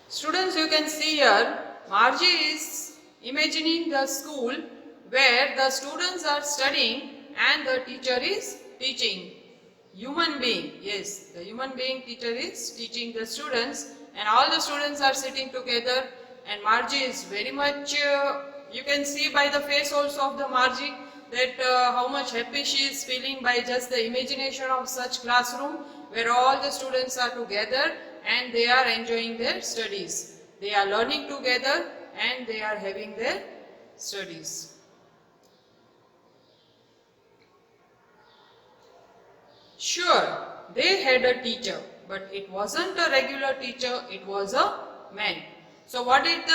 Students, you can see here, Margie is imagining the school where the students are studying and the teacher is teaching. Human being, yes, the human being teacher is teaching the students and all the students are sitting together, and Margie is very much, you can see by the face also of the Margie that how much happy she is feeling by just the imagination of such classroom where all the students are together and they are enjoying their studies. They are learning together and they are having their studies. Sure, they had a teacher, but it wasn't a regular teacher, it was a man. So what did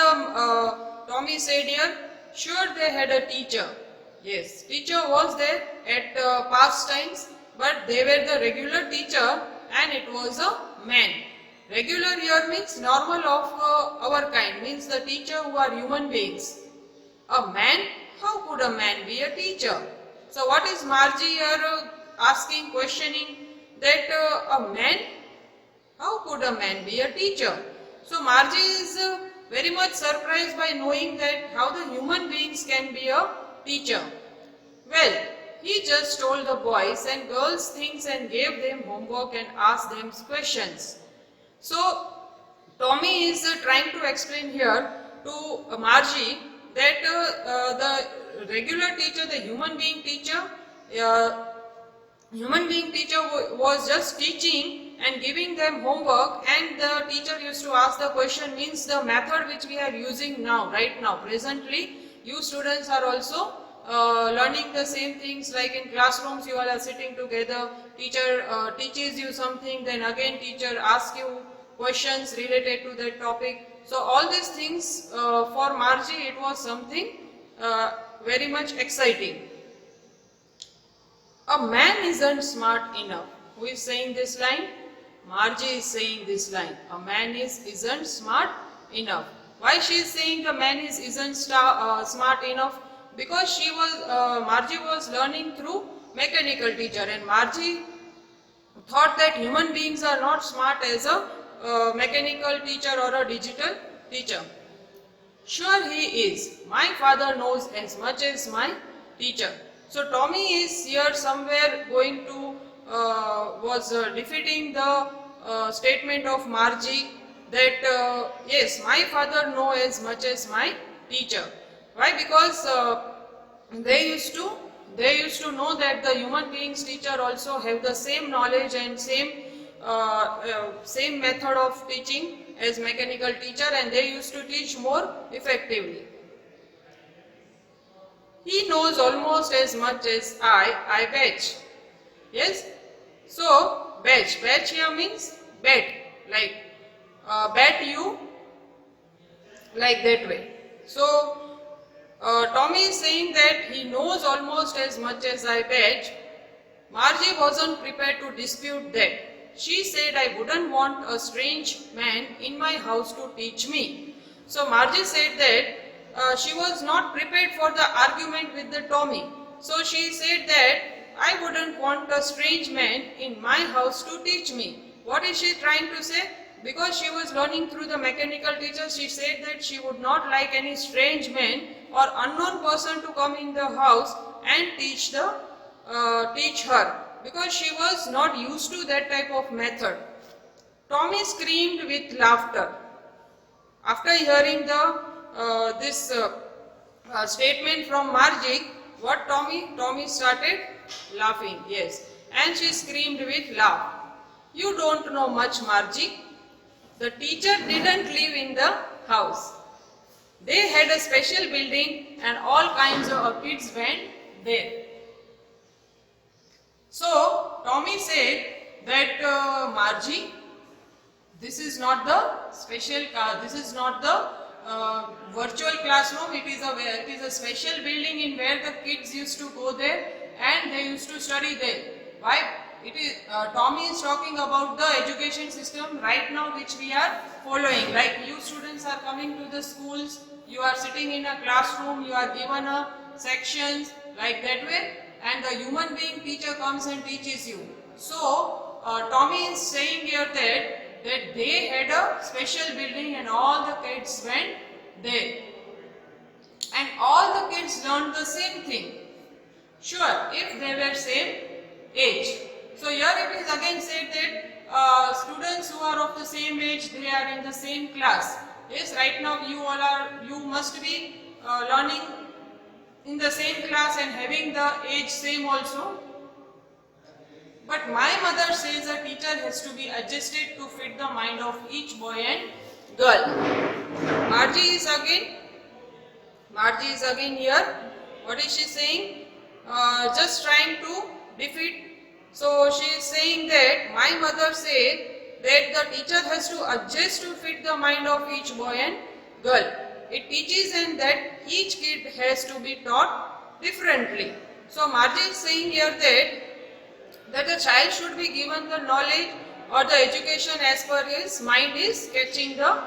Tommy said here? Sure, they had a teacher. Yes, teacher was there at past times, but they were the regular teacher and it was a man. Regular here means normal of our kind, means the teacher who are human beings. A man? How could a man be a teacher? So what is Margie here asking, questioning that a man? How could a man be a teacher? So Margie is very much surprised by knowing that how the human beings can be a teacher. Well, he just told the boys and girls things and gave them homework and asked them questions. So Tommy is trying to explain here to Margie that the regular teacher, the human being teacher was just teaching and giving them homework, and the teacher used to ask the question, means the method which we are using now, right now, presently, you students are also learning the same things, like in classrooms you all are sitting together, teacher teaches you something, then again teacher asks you questions related to that topic. So all these things for Margie it was something very much exciting. A man isn't smart enough. Who is saying this line? Margie is saying this line. A man isn't smart enough. Why she is saying a man isn't smart enough? Because Margie was learning through mechanical teacher, and Margie thought that human beings are not smart as a mechanical teacher or a digital teacher. Sure he is. My father knows as much as my teacher. So Tommy is here somewhere going to, was defeating the statement of Margie that yes, my father knows as much as my teacher. Why? Because they used to know that the human beings teacher also have the same knowledge and same method of teaching as mechanical teacher, and they used to teach more effectively. He knows almost as much as I bet. Yes? So, bet here means bet, like bet you, like that way. So, Tommy is saying that he knows almost as much as I bet. Margie wasn't prepared to dispute that. She said, I wouldn't want a strange man in my house to teach me. So Margie said that she was not prepared for the argument with the Tommy. So she said that I wouldn't want a strange man in my house to teach me. What is she trying to say? Because she was learning through the mechanical teacher, she said that she would not like any strange man or unknown person to come in the house and teach her, because she was not used to that type of method. Tommy screamed with laughter. After hearing this statement from Margie, what Tommy started laughing, yes, and she screamed with laugh. You don't know much, Margie. The teacher didn't live in the house. They had a special building and all kinds of kids went there. So Tommy said that Margie, this is not the special, this is not the virtual classroom. It is a special building in where the kids used to go there and they used to study there. Why? It is Tommy is talking about the education system right now which we are following. Like you students are coming to the schools, you are sitting in a classroom, you are given a sections like that way, and the human being teacher comes and teaches you. So Tommy is saying here that that they had a special building and all the kids went there. And all the kids learned the same thing. Sure, if they were same age. So here it is again said that students who are of the same age, they are in the same class. Yes, right now you must be learning in the same class and having the age same also. But my mother says a teacher has to be adjusted to fit the mind of each boy and girl. Margie is again here. What is she saying? Just trying to defeat. So she is saying that my mother said that the teacher has to adjust to fit the mind of each boy and girl. It teaches and that each kid has to be taught differently. So Margie is saying here that the child should be given the knowledge or the education as per his mind is catching the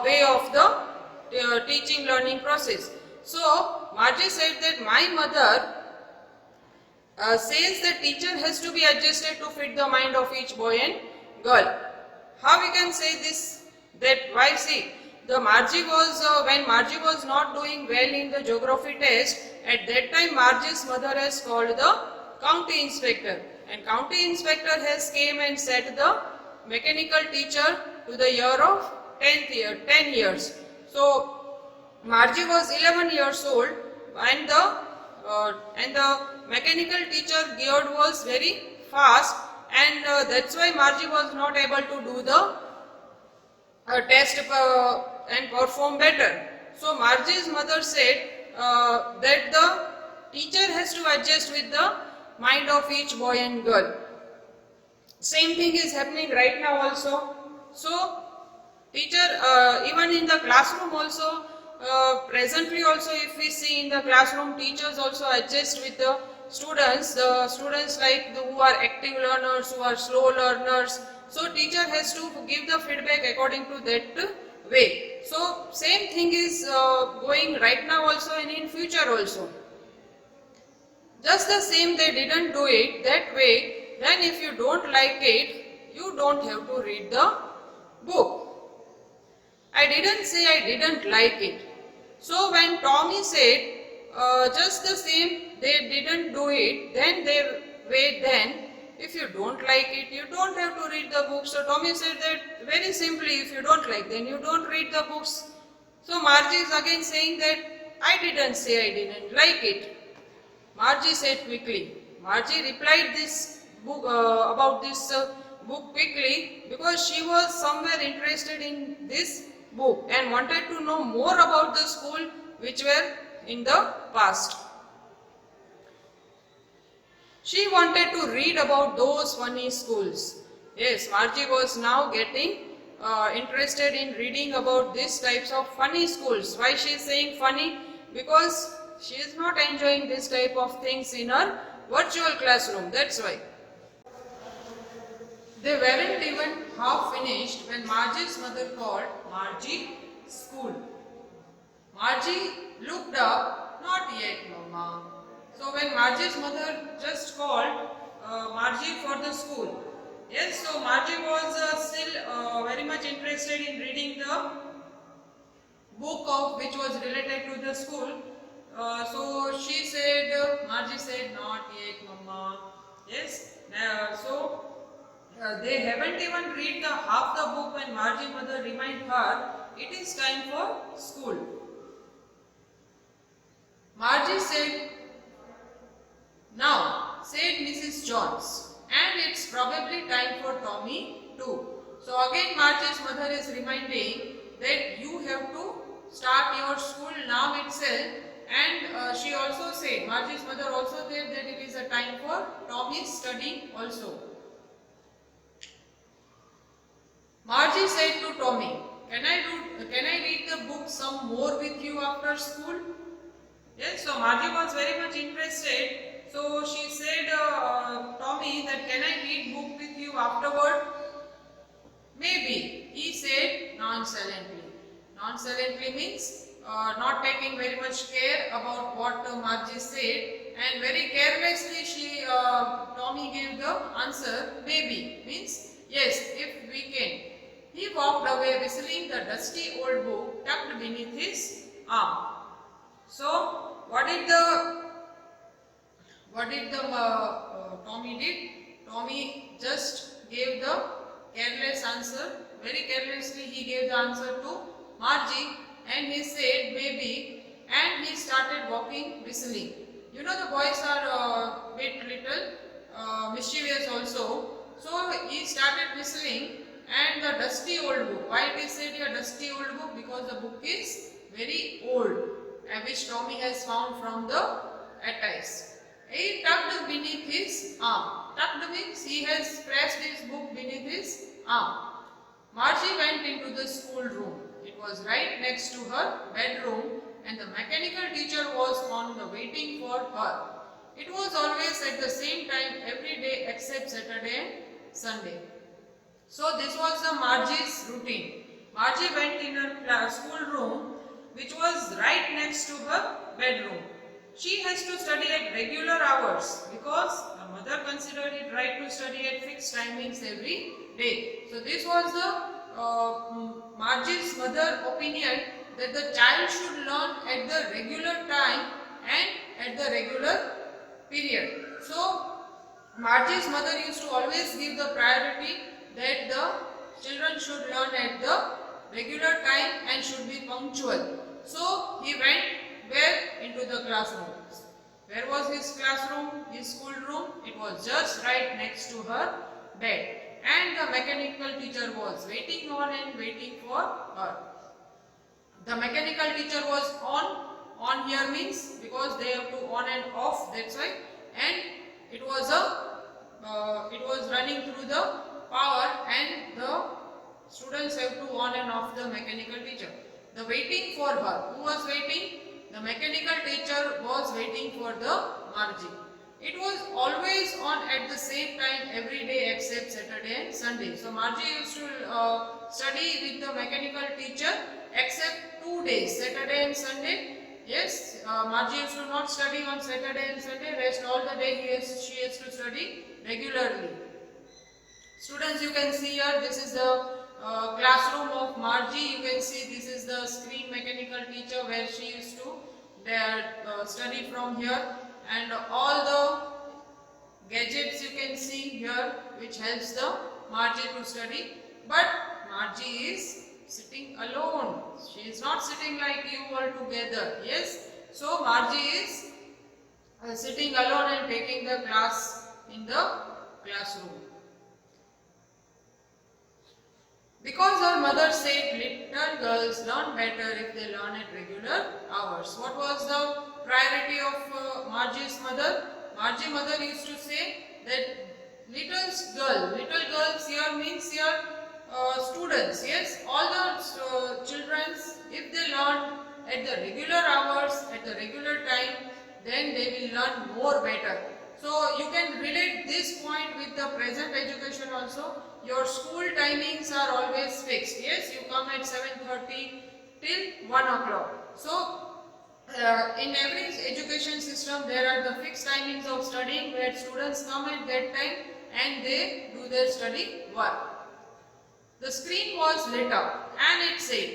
way of the teaching learning process. So Margie said that my mother says that teacher has to be adjusted to fit the mind of each boy and girl. How we can say this? That why see, when Margie was not doing well in the geography test, at that time Margie's mother has called the county inspector, and county inspector has came and set the mechanical teacher to the year of 10 years. So Margie was 11 years old and the mechanical teacher Georg was very fast, and that's why Margie was not able to do the test and perform better. So Margie's mother said that the teacher has to adjust with the mind of each boy and girl. Same thing is happening right now also. So teacher, even in the classroom also, presently also if we see in the classroom, teachers also adjust with the students like who are active learners, who are slow learners. So teacher has to give the feedback according to that way. So same thing is going right now also and in future also. Just the same, they didn't do it that way. Then if you don't like it, you don't have to read the book. I didn't say I didn't like it. So when Tommy said just the same, they didn't do it, then if you don't like it, you don't have to read the book. So Tommy said that very simply, if you don't like, then you don't read the books. So Margie is again saying that I didn't say I didn't like it. Margie said quickly. Margie replied this book about this book quickly because she was somewhere interested in this book and wanted to know more about the school which were in the past. She wanted to read about those funny schools. Yes, Margie was now getting interested in reading about these types of funny schools. Why she is saying funny? Because she is not enjoying this type of things in her virtual classroom. That's why. They weren't even half finished when Margie's mother called Margie, school. Margie looked up, not yet, Mama. So when Margie's mother just called Margie for the school. Yes, so Margie was still very much interested in reading the book of which was related to the school. So she said, Margie said, not yet, Mama. Yes, so they haven't even read the half the book when Margie's mother reminded her, it is time for school. Margie said, now, said Mrs. Jones, and it's probably time for Tommy too. So again Margie's mother is reminding that you have to start your school now itself, and she also said, Margie's mother also said that it is a time for Tommy's studying also. Margie said to Tommy, can I read the book some more with you after school? Yes, so Margie was very much interested. So she said, Tommy, that can I read book with you afterward? Maybe, he said nonchalantly. Nonchalantly means not taking very much care about what Margie said, and very carelessly Tommy gave the answer, maybe, means yes, if we can. He walked away whistling the dusty old book tucked beneath his arm. So, Tommy did? Tommy just gave the careless answer. Very carelessly he gave the answer to Margie, and he said maybe, and he started walking whistling. You know, the boys are bit little mischievous also. So he started whistling, and the dusty old book. Why it is said here dusty old book? Because the book is very old, which Tommy has found from the attics. He tucked beneath his arm. Tucked means he has pressed his book beneath his arm. Margie went into the schoolroom. It was right next to her bedroom, and the mechanical teacher was on the waiting for her. It was always at the same time every day except Saturday and Sunday. So this was the Margie's routine. Margie went in her schoolroom, which was right next to her bedroom. She has to study at regular hours because her mother considered it right to study at fixed timings every day. So this was the Margie's mother opinion that the child should learn at the regular time and at the regular period. So Margie's mother used to always give the priority that the children should learn at the regular time and should be punctual. So he went where? Into the classroom. Where was his classroom? His schoolroom? It was just right next to her bed. And the mechanical teacher was waiting on and waiting for her. The mechanical teacher was on. On here means because they have to on and off. That's why. And it was running through the power, and the students have to on and off the mechanical teacher. The waiting for her. Who was waiting? The mechanical teacher was waiting for the Margie. It was always on at the same time every day except Saturday and Sunday. So Margie used to study with the mechanical teacher except 2 days, Saturday and Sunday. Yes, Margie used to not study on Saturday and Sunday. Rest all the day she has to study regularly. Students, you can see here, this is the classroom of Margie. You can see this is the screen mechanical teacher where she used to study from here, and all the gadgets you can see here which helps the Margie to study. But Margie is sitting alone. She is not sitting like you all together. Yes. So Margie is sitting alone and taking the class in the classroom. Because her mother said little girls learn better if they learn at regular hours. What was the priority of Margie's mother? Margie's mother used to say that little girls here means here students. Yes, all the children, if they learn at the regular hours, at the regular time, then they will learn more better. So you can relate this point with the present education also. Your school timings are always fixed. Yes, you come at 7:30 till 1 o'clock. So in every education system there are the fixed timings of studying where students come at that time and they do their study work. The screen was lit up and it said,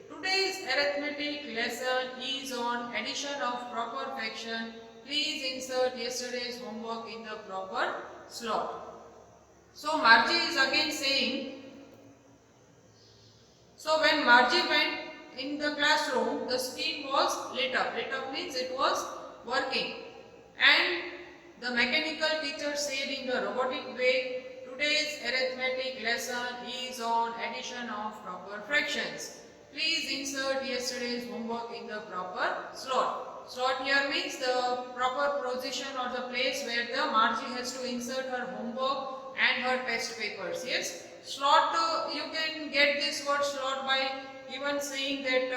today's arithmetic lesson is on addition of proper fraction. Please insert yesterday's homework in the proper slot. So Margie is again saying, so when Margie went in the classroom, the screen was lit up. Lit up means it was working. And the mechanical teacher said in the robotic way, today's arithmetic lesson is on addition of proper fractions. Please insert yesterday's homework in the proper slot. Slot here means the proper position or the place where the Margie has to insert her homework and her test papers. Yes, slot, you can get this word slot by even saying that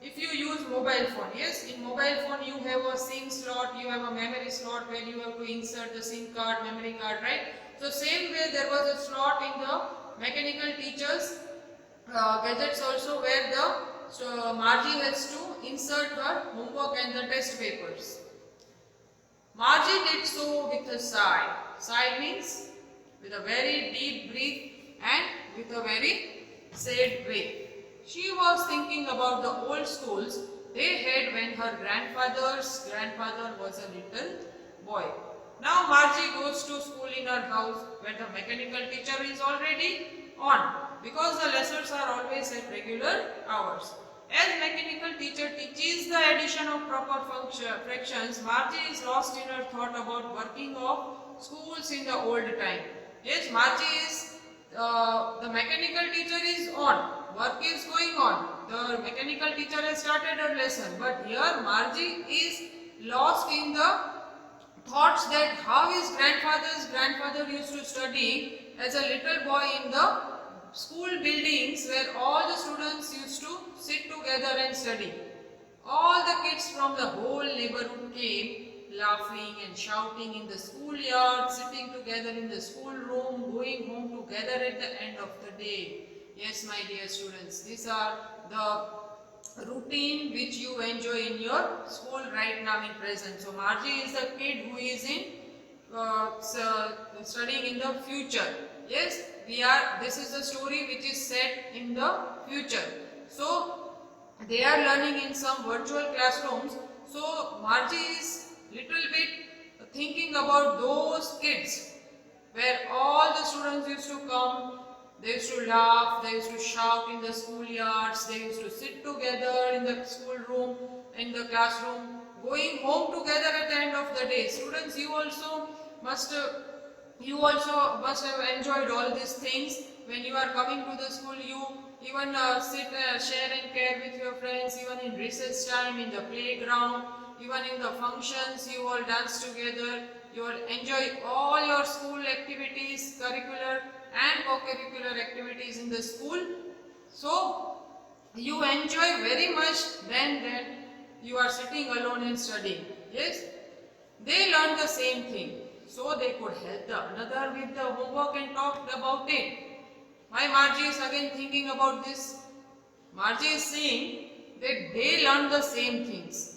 if you use mobile phone. Yes, in mobile phone you have a SIM slot, you have a memory slot where you have to insert the SIM card, memory card, right? So same way there was a slot in the mechanical teachers gadgets also where the Margie has to insert her homework and the test papers. Margie did so with a sigh. Sigh means with a very deep breath and with a very sad way. She was thinking about the old schools they had when her grandfather's grandfather was a little boy. Now Margie goes to school in her house where the mechanical teacher is already on because the lessons are always at regular hours. As mechanical teacher teaches the addition of proper fractions, Margie is lost in her thought about working of schools in the old time. Yes, Margie is, the mechanical teacher is on, work is going on. The mechanical teacher has started her lesson, but here Margie is lost in the thoughts that how his grandfather used to study as a little boy in the school buildings where all the students used to sit together and study. All the kids from the whole neighborhood came laughing and shouting in the schoolyard, sitting together in the schoolroom, going home together at the end of the day. Yes, my dear students, these are the routine which you enjoy in your school right now in present. So Margie is the kid who is in studying in the future. Yes, this is the story which is set in the future. So they are learning in some virtual classrooms. So Margie is little bit thinking about those kids where all the students used to come, they used to laugh, they used to shout in the schoolyards, they used to sit together in the schoolroom, in the classroom, going home together at the end of the day. Students, you also must have enjoyed all these things. When you are coming to the school, you even sit, share and care with your friends, even in recess time, in the playground, even in the functions, you all dance together, you all enjoy all your school activities, curricular and co-curricular activities in the school. So, you enjoy very much then that you are sitting alone and studying. Yes, they learn the same thing. So, they could help the another with the homework and talk about it. My Margie is again thinking about this. Margie is saying that they learn the same things.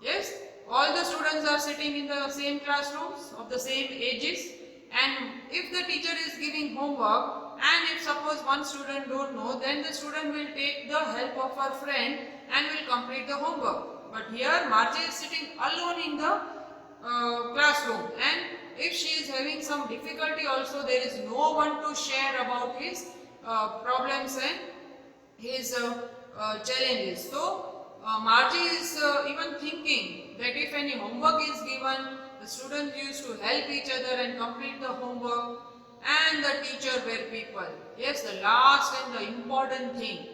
Yes, all the students are sitting in the same classrooms of the same ages, and if the teacher is giving homework and if suppose one student don't know, then the student will take the help of her friend and will complete the homework. But here Margie is sitting alone in the classroom, and if she is having some difficulty also, there is no one to share about his problems and his challenges. So Margie is even thinking that if any homework is given, the students used to help each other and complete the homework, and the teacher were people. Yes, the last and the important thing,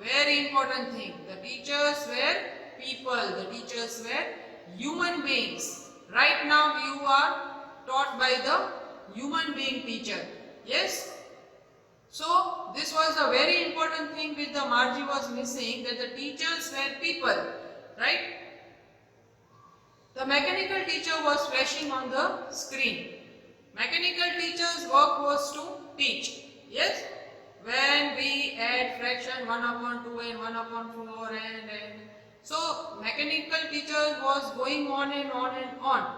very important thing, the teachers were people, the teachers were human beings. Right now you are taught by the human being teacher. Yes. So this was a very important thing which the Margie was missing, that the teachers were people, right? The mechanical teacher was flashing on the screen. Mechanical teacher's work was to teach. Yes? When we add fraction 1 upon 2 and 1 upon 4 and so mechanical teacher was going on and on and on.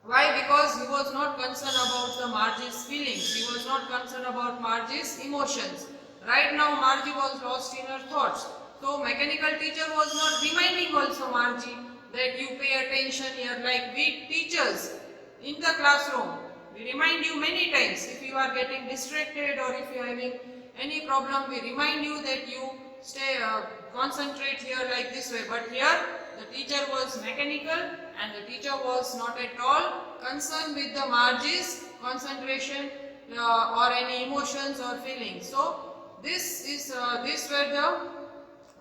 Why? Because he was not concerned about the Margie's feelings. He was not concerned about Margie's emotions. Right now Margie was lost in her thoughts. So mechanical teacher was not reminding also Margie that you pay attention here, like we teachers in the classroom. We remind you many times if you are getting distracted or if you are having any problem, we remind you that you stay concentrate here like this way. But here the teacher was mechanical and the teacher was not at all concerned with the Margie's concentration or any emotions or feelings. So this were the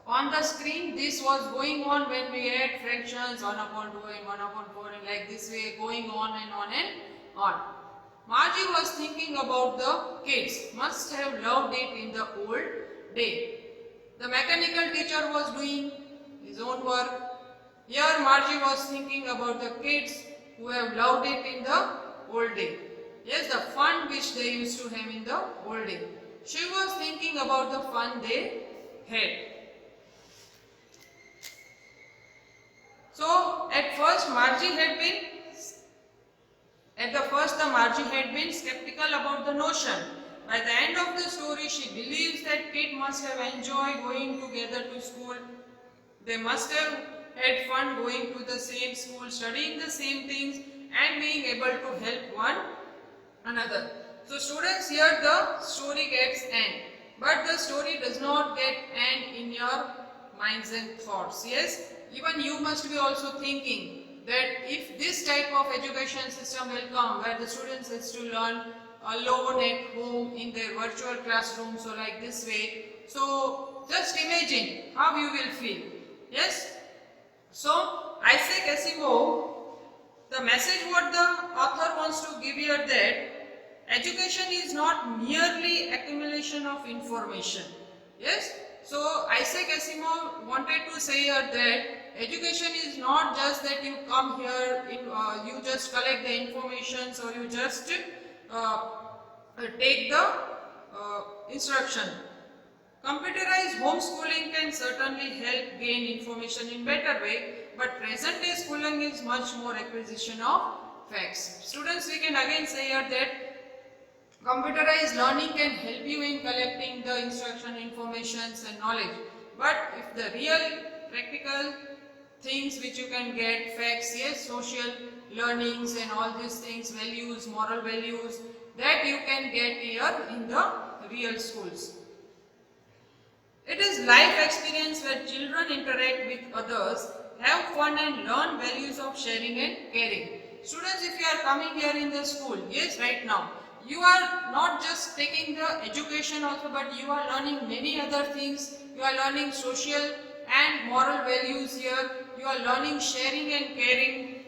on the screen. This was going on when we had fractions 1 upon 2 and 1 upon 4 and like this way going on and on and on. Margie was thinking about the kids, must have loved it in the old day. The mechanical teacher was doing his own work. Here Margie was thinking about the kids who have loved it in the old day. Yes, the fun which they used to have in the old day. She was thinking about the fun they had. So at first the Margie had been skeptical about the notion By the end of the story, she believes that kid must have enjoyed going together to school. They must have had fun going to the same school, studying the same things, and being able to help one another. So students, here the story gets end, but the story does not get end in your minds and thoughts. Yes, even you must be also thinking that if this type of education system will come where the students has to learn alone at home in their virtual classroom, so like this way, so just imagine how you will feel. Yes, so Isaac Asimov, the message what the author wants to give here that education is not merely accumulation of information. Yes, so Isaac Asimov wanted to say here that education is not just that you come here, you just collect the information, or you just take the instruction. Computerized homeschooling can certainly help gain information in better way, but present day schooling is much more acquisition of facts. Students, we can again say here that computerized learning can help you in collecting the instruction, informations and knowledge, but if the real practical things which you can get, facts, yes, social learnings and all these things, values, moral values, that you can get here in the real schools. It is life experience where children interact with others, have fun and learn values of sharing and caring. Students, if you are coming here in the school, yes, right now, you are not just taking the education also, but you are learning many other things. You are learning social and moral values here. You are learning sharing and caring.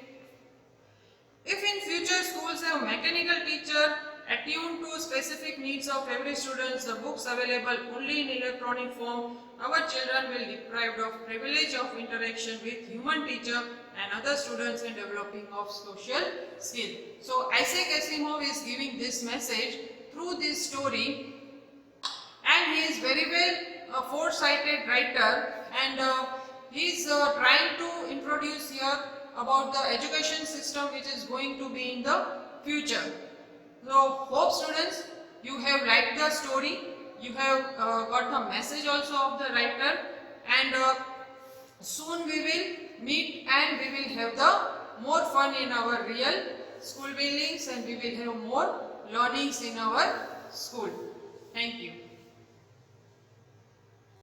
If in future schools have mechanical teacher attuned to specific needs of every student, the books available only in electronic form, our children will be deprived of privilege of interaction with human teacher and other students in developing of social skill. So Isaac Asimov is giving this message through this story, and he is very well a foresighted writer, and he is trying to introduce here about the education system which is going to be in the future. So hope students you have liked the story, you have got the message also of the writer, and soon we will meet and we will have the more fun in our real school buildings, and we will have more learnings in our school. Thank you.